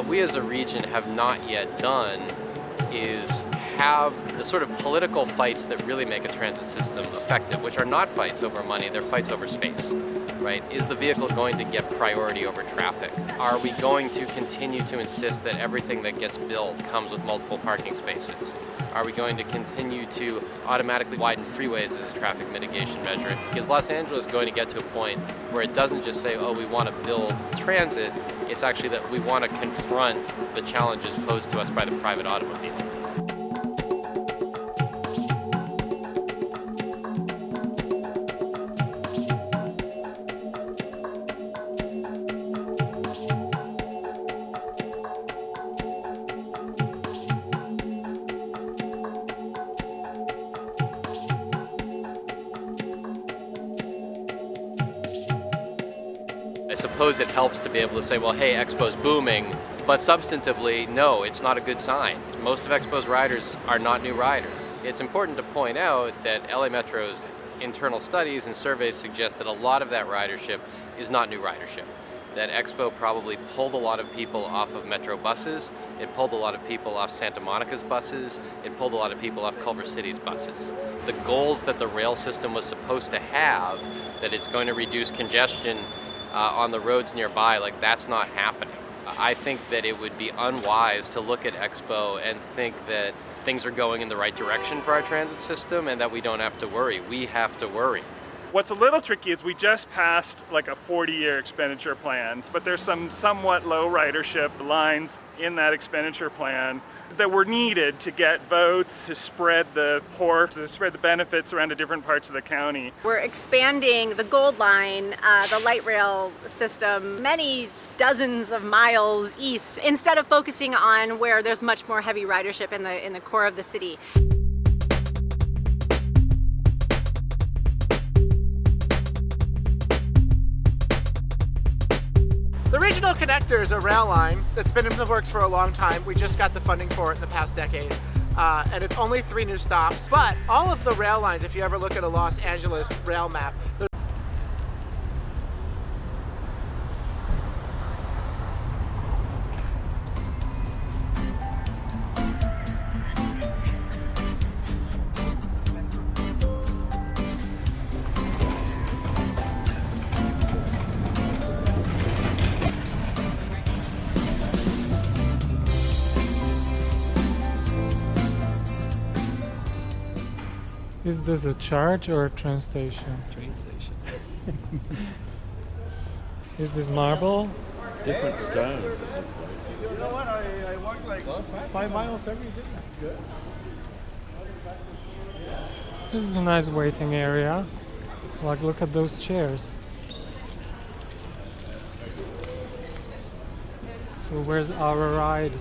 what we as a region have not yet done is have the sort of political fights that really make a transit system effective, which are not fights over money, they're fights over space, right? Is the vehicle going to get priority over traffic? Are we going to continue to insist that everything that gets built comes with multiple parking spaces? Are we going to continue to automatically widen freeways as a traffic mitigation measure? Is Los Angeles going to get to a point where it doesn't just say, oh, we want to build transit, it's actually that we want to confront the challenges posed to us by the private automobile? I suppose it helps to be able to say, well, hey, Expo's booming, but substantively, no, it's not a good sign. Most of Expo's riders are not new riders. It's important to point out that LA Metro's internal studies and surveys suggest that a lot of that ridership is not new ridership. That Expo probably pulled a lot of people off of Metro buses, it pulled a lot of people off Santa Monica's buses, it pulled a lot of people off Culver City's buses. The goals that the rail system was supposed to have, that it's going to reduce congestion on the roads nearby, like that's not happening. I think that it would be unwise to look at Expo and think that things are going in the right direction for our transit system and that we don't have to worry. We have to worry. What's a little tricky is we just passed like a 40-year expenditure plan, but there's some somewhat low ridership lines in that expenditure plan that were needed to get votes, to spread the benefits around to different parts of the county. We're expanding the Gold Line, the light rail system, many dozens of miles east, instead of focusing on where there's much more heavy ridership in the core of the city. The Regional Connector is a rail line that's been in the works for a long time. We just got the funding for it in the past decade. And it's only 3 new stops. But all of the rail lines, if you ever look at a Los Angeles rail map, Is this a church or a train station? Train station. Is this marble? Different stones, it looks like. You know what? I walk like 5 miles every day. Good. This is a nice waiting area. Like, look at those chairs. So where's our ride?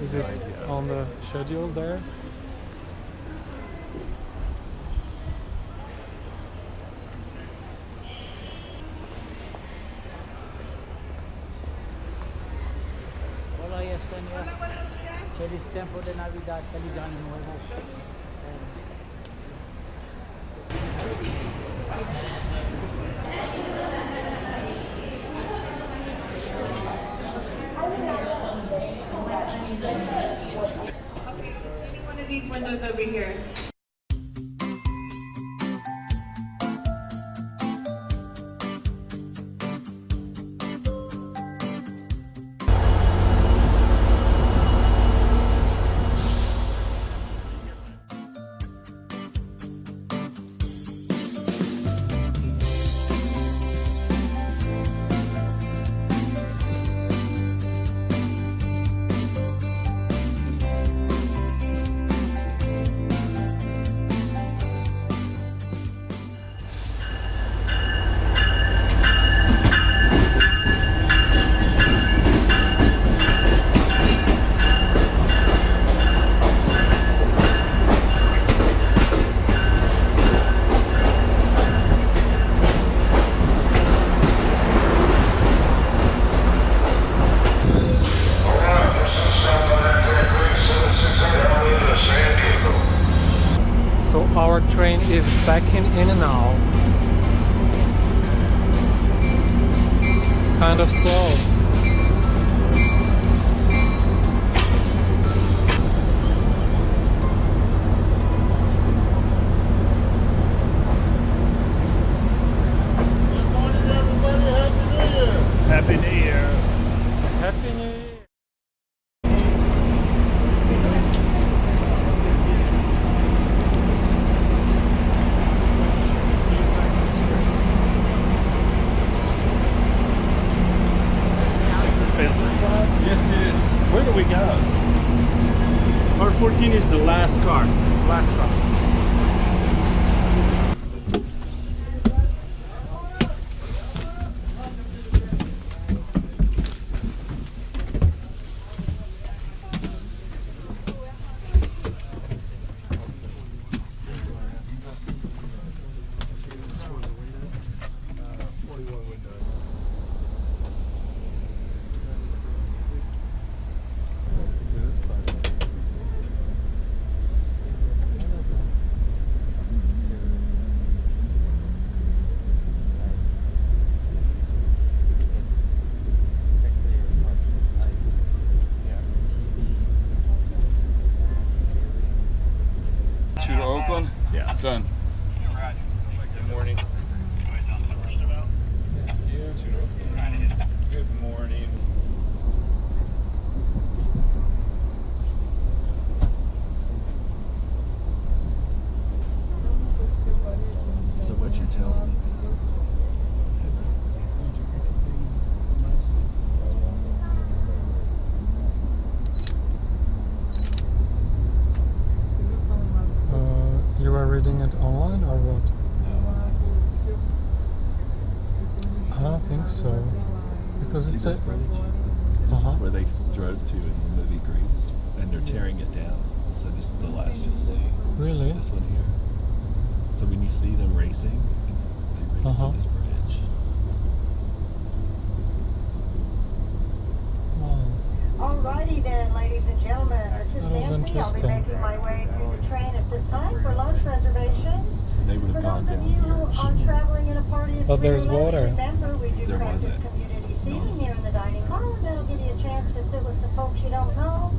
Is it on the schedule there? Hola, señor. Feliz tiempo de Navidad. Feliz año nuevo. Okay, any one of these windows over here. Our train is backing in and out. Kind of slow. 14 is the last car. Last car. To Oakland? Yeah. Done. Good morning. Good morning. So what you're telling me is You were reading it online or what? I don't think so. Because see it's this a... bridge? This Uh-huh. is where they drove to in the movie Grease, and they're tearing it down. So this is the last you'll see. Really? This one here. So when you see them racing, they race Uh-huh. to this bridge. Wow. Alrighty then, ladies and gentlemen, this is That was Nancy. I'll be interesting. making my way through the train at this time for lunch reservations. So they would For have gone those of down you who here. are traveling in a party of But three or there's less, water. remember we do There practice wasn't. community seating here in the dining hall, and that'll give you a chance to sit with some folks you don't know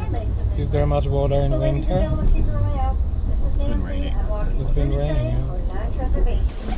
and make some new Is there much water in So ladies and winter? gentlemen, keep your eye out. This is It's been Nancy. raining. I'm walking It's been through the raining, train yeah. for lunch reservations.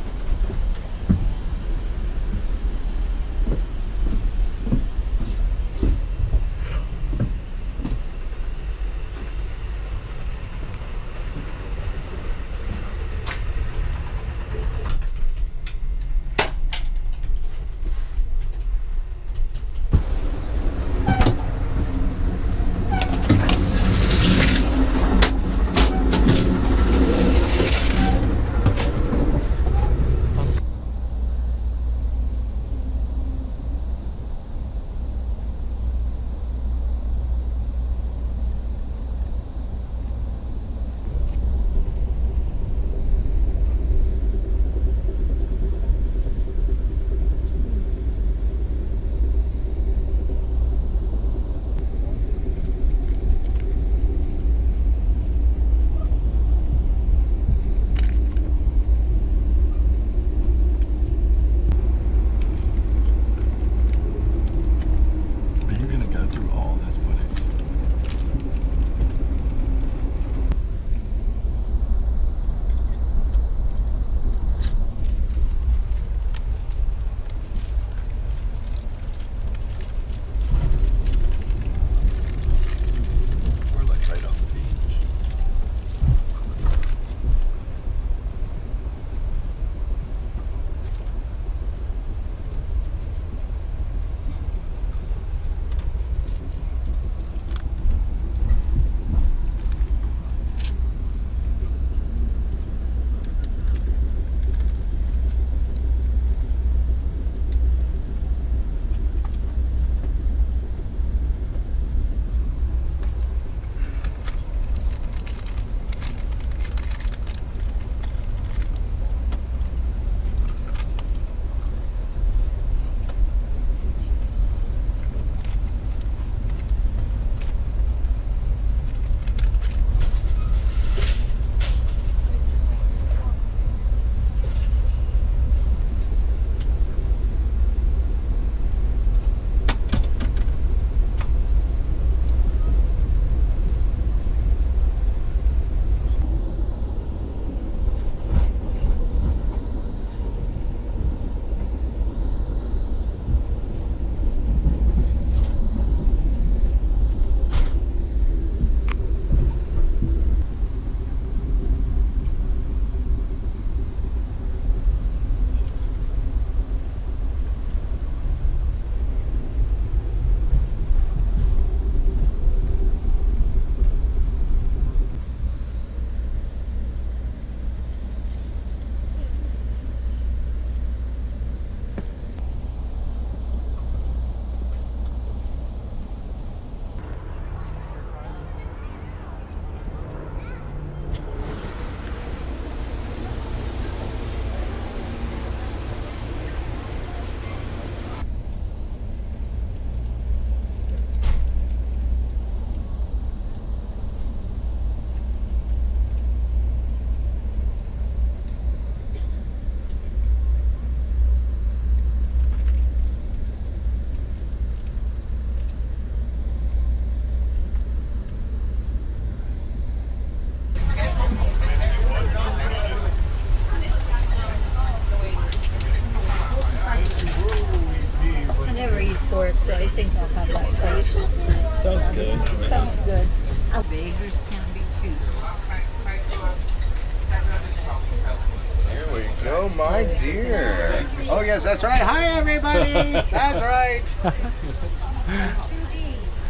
my dear. Oh, yes, that's right. Hi, everybody. That's right.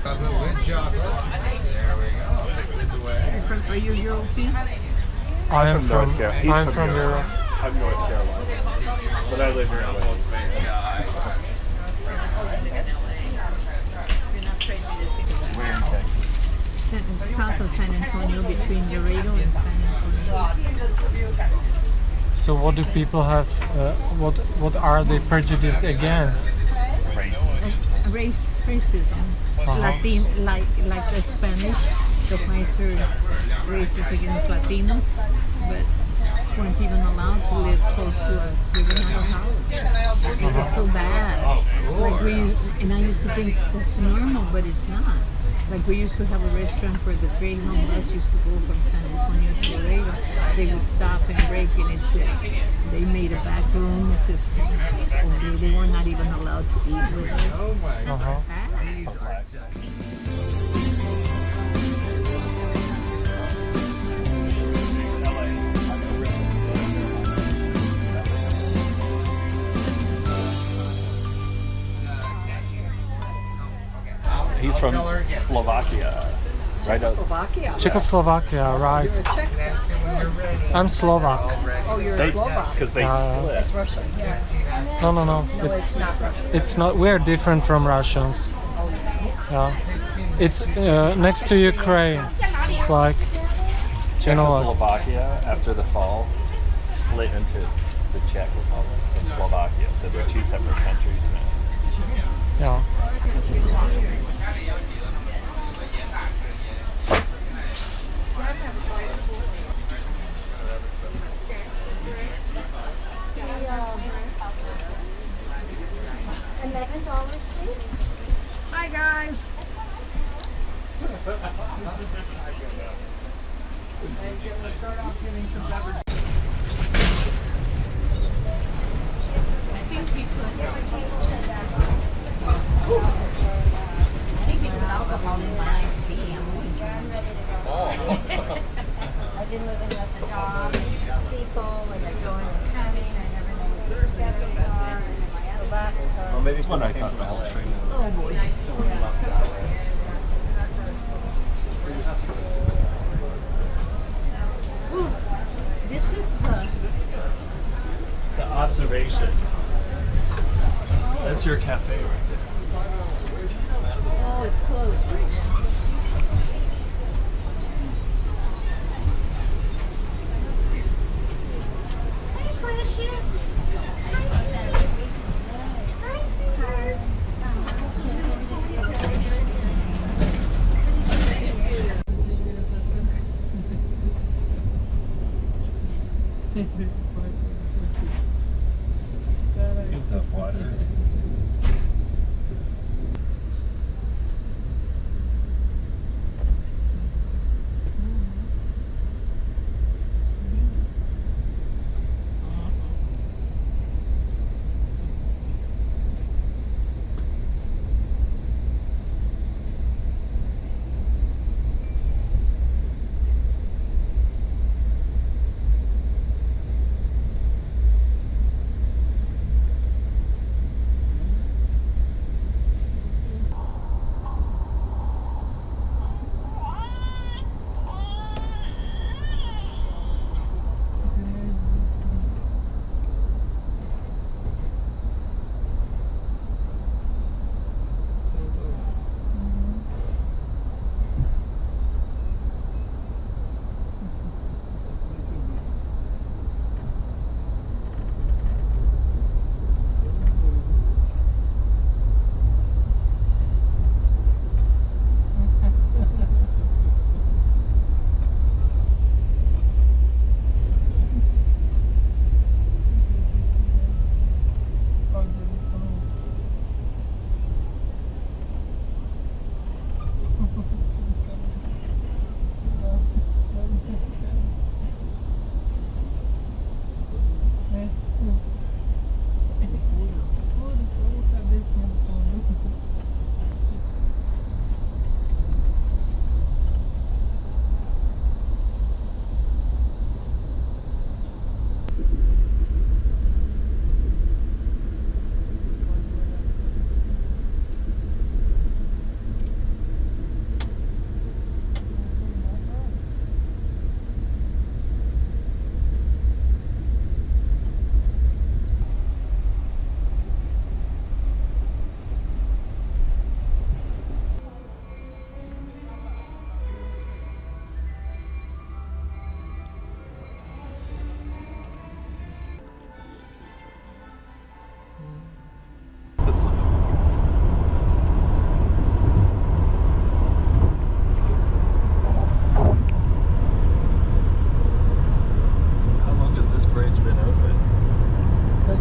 Good job. There we go. Take this away. Are you European? I'm from I'm Europe. North Carolina, but I live here in LA. We're in Texas. South of San Antonio, between Laredo and San Antonio. So what do people have? What are they prejudiced against? Racism. Latin, like the Spanish, the whites are racist against Latinos, but weren't even allowed to live close to us. They were not allowed. It was so bad. Like and I used to think that's normal, but it's not. Like we used to have a restaurant where the Greyhound bus used to go from San Antonio to Laredo. They would stop and break, and it said they made a back room. It says they were not even allowed to eat with us. He's from Slovakia, right? Czechoslovakia, right? You're a Czech. I'm Slovak. Oh, you're a Slovak. Because they split. It's Russian. Yeah. No. No, it's not Russian. It's not. We're different from Russians. Yeah. It's next to Ukraine. It's like, you know what? Czechoslovakia, after the fall, split into the Czech Republic and Slovakia. So they're two separate countries now. Yeah. 11 $11, please. Hi guys. Alcohol in my iced tea. I've been living with the dog and 6 people, and they're going and coming. I never know what their schedules are. And then my other bus goes. Well, maybe it's when I thought the whole train was. Oh boy. Ooh, this is the. It's the observation. That's your cafe right there. Oh, it's closed right now. Hi, Precious. Hi, sweetheart. Get that water.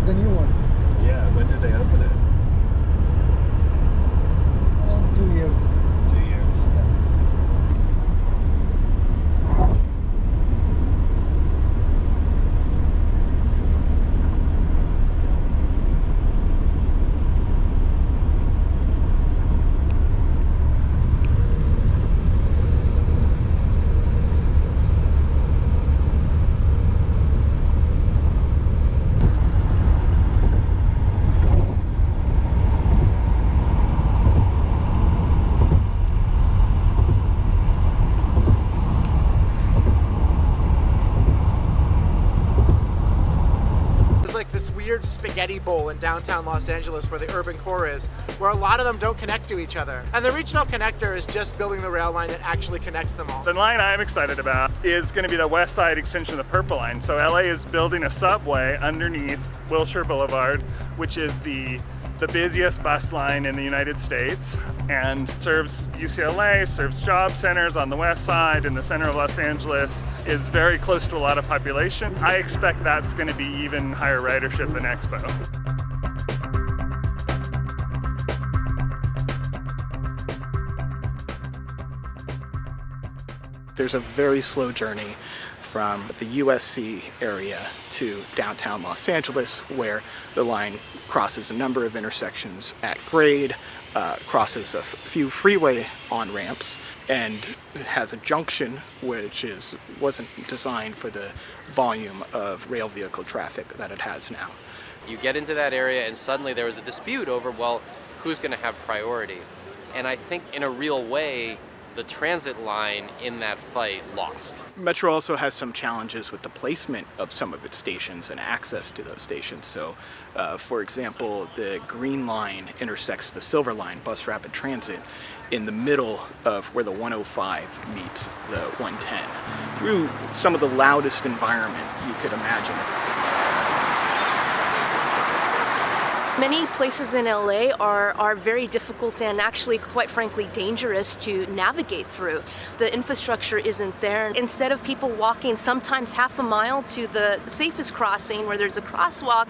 is the new one. Yeah, when did they open it? 2 years. 2 years. Like this weird spaghetti bowl in downtown Los Angeles where the urban core is, where a lot of them don't connect to each other. And the regional connector is just building the rail line that actually connects them all. The line I'm excited about is going to be the west side extension of the Purple Line. So LA is building a subway underneath Wilshire Boulevard, which is the busiest bus line in the United States, and serves UCLA, serves job centers on the west side in the center of Los Angeles, is very close to a lot of population. I expect that's going to be even higher ridership than Expo. There's a very slow journey from the USC area to downtown Los Angeles, where the line crosses a number of intersections at grade, crosses a few freeway on-ramps, and has a junction which wasn't designed for the volume of rail vehicle traffic that it has now. You get into that area and suddenly there was a dispute over, well, who's going to have priority? And I think in a real way, the transit line in that fight lost. Metro also has some challenges with the placement of some of its stations and access to those stations. So, for example, the Green Line intersects the Silver Line, bus rapid transit, in the middle of where the 105 meets the 110. Through some of the loudest environment you could imagine. Many places in LA are very difficult and actually, quite frankly, dangerous to navigate through. The infrastructure isn't there. Instead of people walking sometimes half a mile to the safest crossing where there's a crosswalk,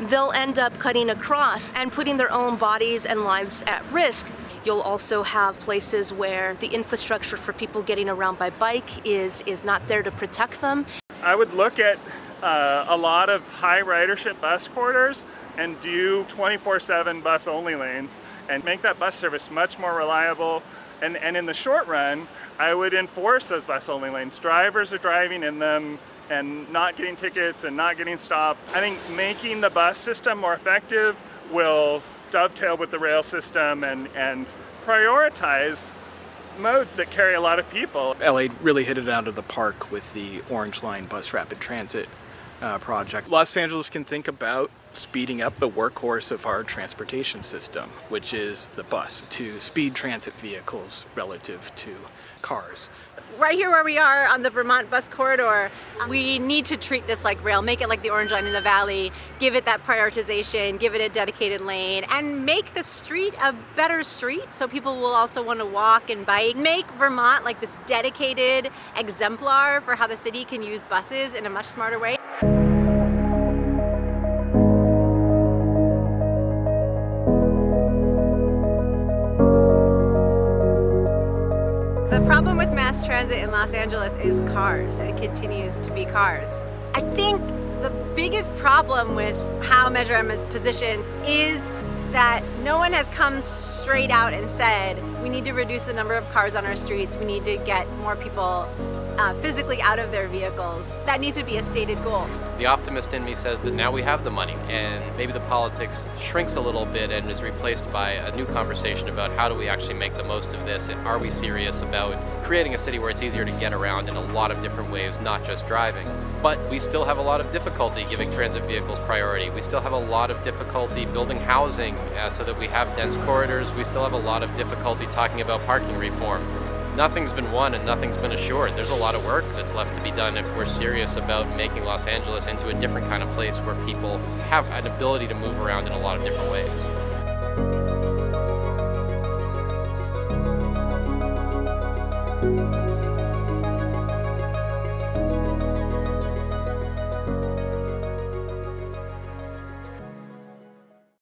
they'll end up cutting across and putting their own bodies and lives at risk. You'll also have places where the infrastructure for people getting around by bike is not there to protect them. I would look at a lot of high ridership bus corridors and do 24/7 bus only lanes and make that bus service much more reliable. And in the short run, I would enforce those bus only lanes. Drivers are driving in them and not getting tickets and not getting stopped. I think making the bus system more effective will dovetail with the rail system and prioritize modes that carry a lot of people. LA really hit it out of the park with the Orange Line bus rapid transit project. Los Angeles can think about speeding up the workhorse of our transportation system, which is the bus, to speed transit vehicles relative to cars. Right here where we are on the Vermont bus corridor, we need to treat this like rail, make it like the Orange Line in the Valley, give it that prioritization, give it a dedicated lane, and make the street a better street so people will also want to walk and bike. Make Vermont like this dedicated exemplar for how the city can use buses in a much smarter way. The problem with mass transit in Los Angeles is cars, and it continues to be cars. I think the biggest problem with how Measure M is positioned is that no one has come straight out and said, we need to reduce the number of cars on our streets, we need to get more people physically out of their vehicles. That needs to be a stated goal. The optimist in me says that now we have the money, and maybe the politics shrinks a little bit and is replaced by a new conversation about how do we actually make the most of this, and are we serious about creating a city where it's easier to get around in a lot of different ways, not just driving. But we still have a lot of difficulty giving transit vehicles priority. We still have a lot of difficulty building housing so that we have dense corridors. We still have a lot of difficulty talking about parking reform. Nothing's been won and nothing's been assured. There's a lot of work that's left to be done if we're serious about making Los Angeles into a different kind of place where people have an ability to move around in a lot of different ways.